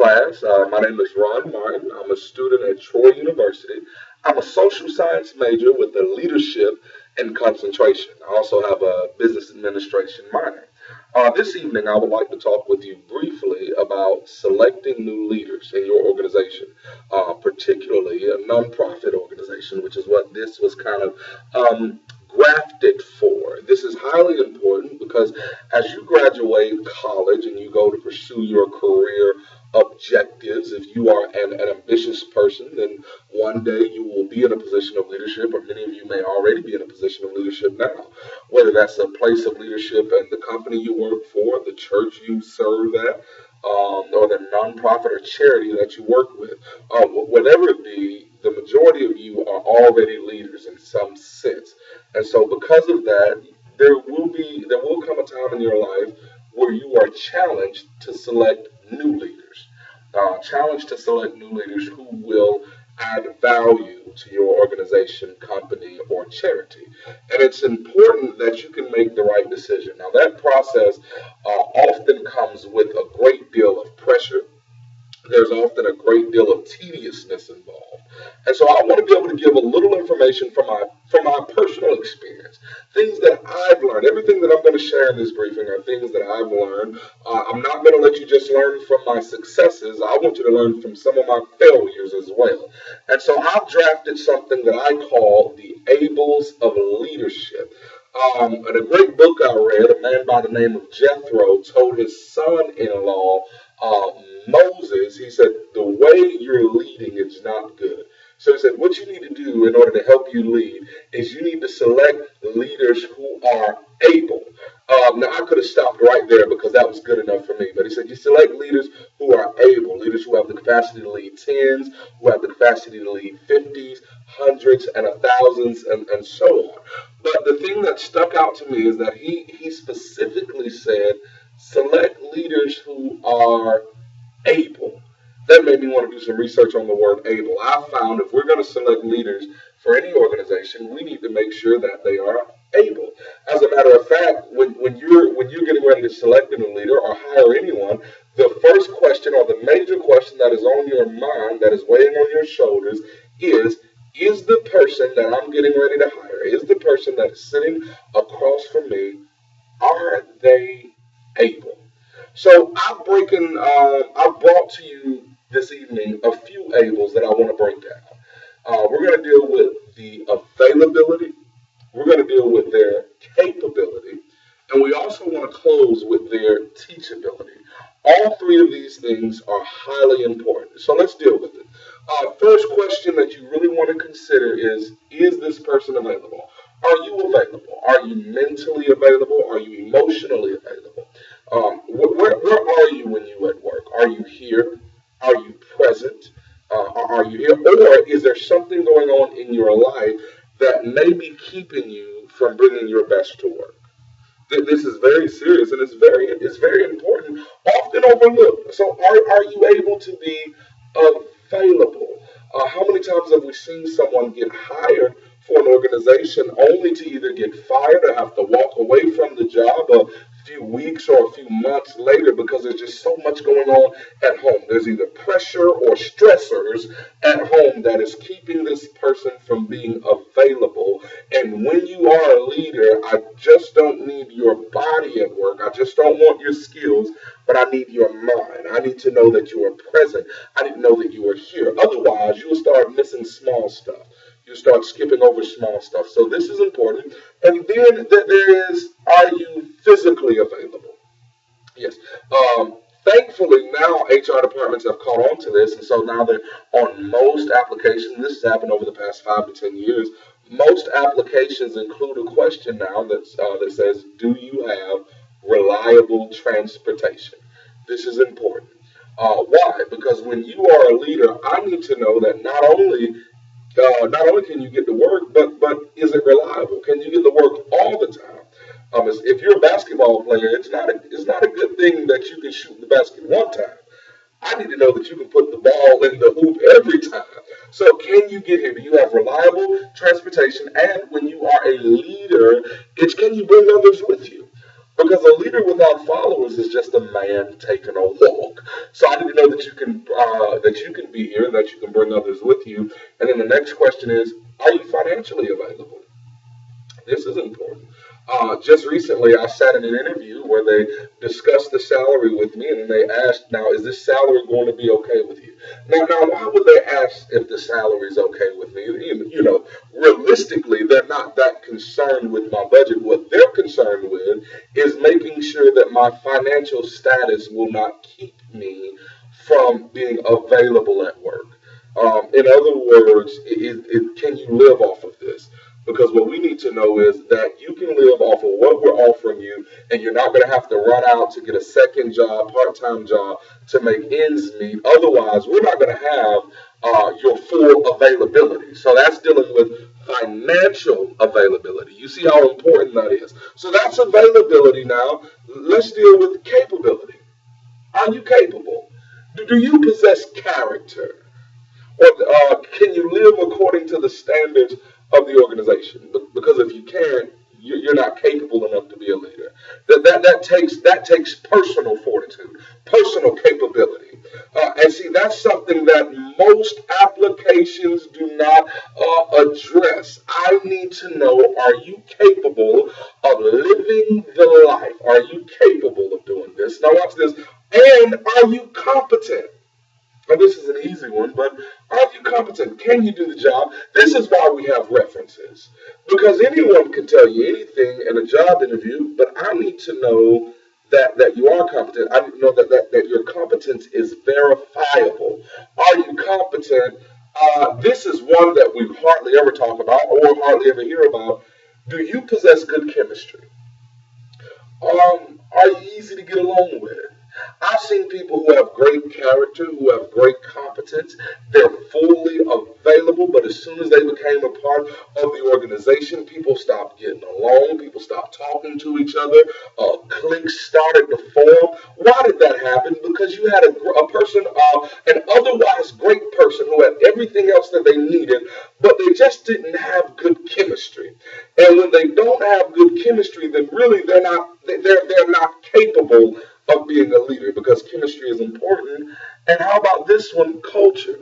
class. My name is Ron Martin. I'm a student at Troy University. I'm a social science major with a leadership and concentration. I also have a business administration minor. This evening, I would like to talk with you briefly about selecting new leaders in your organization, particularly a nonprofit organization, which is what this was kind of grafted for. This is highly important because as you graduate college and you go to pursue your career objectives, if you are an ambitious person, then one day you will be in a position of leadership, or many of you may already be in a position of leadership now, whether that's a place of leadership in the company you work for, the church you serve at, or the nonprofit or charity that you work with. Whatever it be, the majority of you are already leaders in some sense. And so because of that, there will come a time in your life where you are challenged to select new leaders. Challenged to select new leaders who will add value to your organization, company, or charity. And it's important that you can make the right decision. Now, that process often comes with a great deal of pressure. There's often a great deal of tediousness involved. And so I want to be able to give a little information from my personal experience, things that I've learned. Everything that I'm going to share in this briefing are things that I've learned. I'm not going to let you just learn from my successes. I want you to learn from some of my failures as well. And so I've drafted something that I call the Ables of Leadership. In a great book I read, a man by the name of Jethro told his son-in-law, Moses, he said, the way you're leading is not good. So he said, what you need to do in order to help you lead is you need to select leaders who are able. Now, I could have stopped right there because that was good enough for me. But he said, you select leaders who are able, leaders who have the capacity to lead tens, who have the capacity to lead 50s, hundreds, and thousands, and so on. But the thing that stuck out to me is that he specifically said, select leaders who are able. That made me want to do some research on the word able. I found if we're going to select leaders for any organization, we need to make sure that they are able. As a matter of fact, when you're getting ready to select a new leader or hire anyone, the first question or the major question that is on your mind, that is weighing on your shoulders, is the person that I'm getting ready to hire, is the person that is sitting across from me, are they able? So I've brought to you this evening a few ables that I want to break down. We're going to deal with the availability. We're going to deal with their capability. And we also want to close with their teachability. All three of these things are highly important. So let's deal with it. First question that you really want to consider is this person available? Are you available? Are you mentally available? Are you emotionally available? Where are you when you're at work? Are you here? Are you present? Are you here? Or is there something going on in your life that may be keeping you from bringing your best to work? This is very serious and it's very important, often overlooked. So are you able to be available? How many times have we seen someone get hired for an organization only to either get fired or have to walk away from the job a few weeks or a few months later because there's just so much going on at home? There's either pressure or stressors at home that is keeping this person from being available. And when you are a leader, I just don't need your body at work. I just don't want your skills, but I need your mind. I need to know that you are present. I need to know that you are here. Otherwise, you'll start missing small stuff. You start skipping over small stuff. So this is important. And then there is, are you physically available? Yes. Thankfully, now HR departments have caught on to this. And so now they're on most applications. This has happened over the past 5 to 10 years. Most applications include a question now that says, do you have reliable transportation? This is important. Why? Because when you are a leader, I need to know that not only can you get to work, but is it reliable? Can you get to work all the time? If you're a basketball player, it's not a good thing that you can shoot the basket one time. I need to know that you can put the ball in the hoop every time. So can you get here? Do you have reliable transportation? And when you are a leader, it's can you bring others with you? Because a leader without followers is just a man taking a walk. So I need to know that you can be here, and that you can bring others with you. And then the next question is, are you financially available? This is important. Just recently, I sat in an interview where they discussed the salary with me, and they asked, "Now, is this salary going to be okay with you?" Now, why would they ask if the salary is okay with me? Realistically, they're not that concerned with my budget. What they're concerned with is making sure that my financial status will not keep me from being available at work. In other words, can you live off of this? Because what we need to know is that you can live off of what we're offering you, and you're not going to have to run out to get a second job, part-time job to make ends meet. Otherwise, we're not going to have your full availability. So that's dealing with financial availability. You see how important that is. So that's availability now. Let's deal with capability. Are you capable? Do you possess character? Or can you live according to the standards of the organization? Because if you can't, you're not capable enough to be a leader. That takes personal fortitude, personal capability, and see that's something that most applications do not address. I need to know: are you capable of living the life? Are you capable of doing this? Now watch this. And are you competent? Now, this is an easy one, but are you competent? Can you do the job? This is why we have references. Because anyone can tell you anything in a job interview, but I need to know that you are competent. I need to know that your competence is verifiable. Are you competent? This is one that we hardly ever talk about or hardly ever hear about. Do you possess good chemistry? Are you easy to get along with? I've seen people who have great character, who have great competence. They're fully available, but as soon as they became a part of the organization, people stopped getting along. People stopped talking to each other. Cliques started to form. Why did that happen? Because you had a person, an otherwise great person who had everything else that they needed, but they just didn't have good chemistry. And when they don't have good chemistry, then really they're not capable of being a leader, because chemistry is important. And how about this one, culture?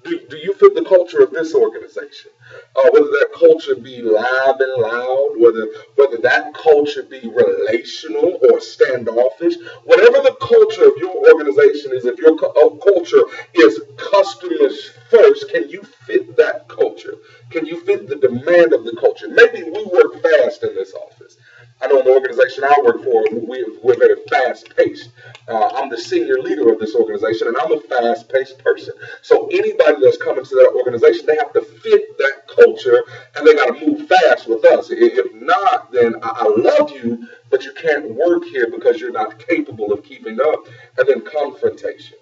Do you fit the culture of this organization? Whether that culture be live and loud, whether that culture be relational or standoffish, whatever the culture of your organization is, if your culture is customers first, can you fit that culture? Can you fit the demand of the culture? Maybe we work fast in this office. I know in the organization I work for, we're very fast-paced. I'm the senior leader of this organization, and I'm a fast-paced person. So anybody that's coming to that organization, they have to fit that culture, and they got to move fast with us. If not, then I love you, but you can't work here because you're not capable of keeping up. And then confrontation.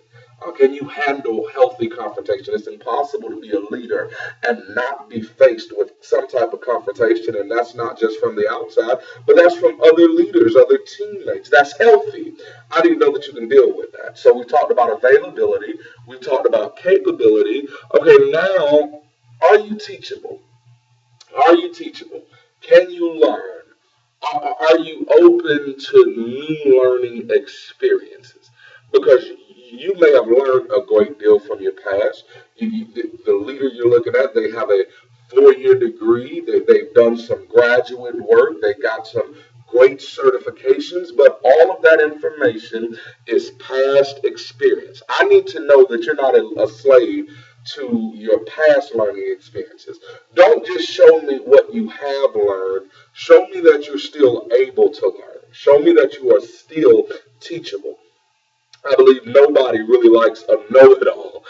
Can you handle healthy confrontation? It's impossible to be a leader and not be faced with some type of confrontation. And that's not just from the outside, but that's from other leaders, other teammates. That's healthy. I didn't know that you can deal with that. So we talked about availability. We talked about capability. Okay, now, are you teachable? Are you teachable? Can you learn? Are you open to new learning experiences? Because you may have learned a great deal from your past. The leader you're looking at, they have a 4-year degree. They've done some graduate work. They got some great certifications, but all of that information is past experience. I need to know that you're not a slave to your past learning experiences. Don't just show me what you have learned. Show me that you're still able to learn. Show me that you are still teachable. I believe nobody really likes a know-it-all,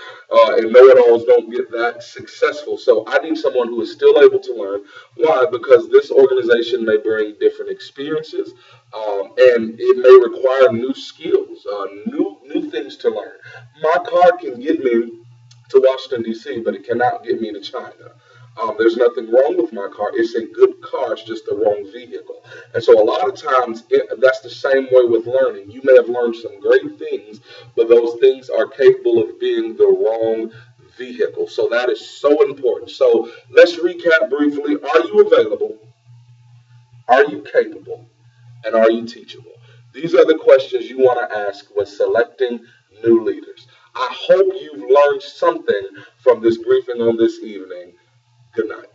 and know-it-alls don't get that successful. So I need someone who is still able to learn. Why? Because this organization may bring different experiences, and it may require new skills, new things to learn. My card can get me to Washington, D.C., but it cannot get me to China. There's nothing wrong with my car. It's a good car. It's just the wrong vehicle. And so a lot of times that's the same way with learning. You may have learned some great things, but those things are capable of being the wrong vehicle. So that is so important. So let's recap briefly. Are you available? Are you capable? And are you teachable? These are the questions you want to ask when selecting new leaders. I hope you've learned something from this briefing on this evening. Good night.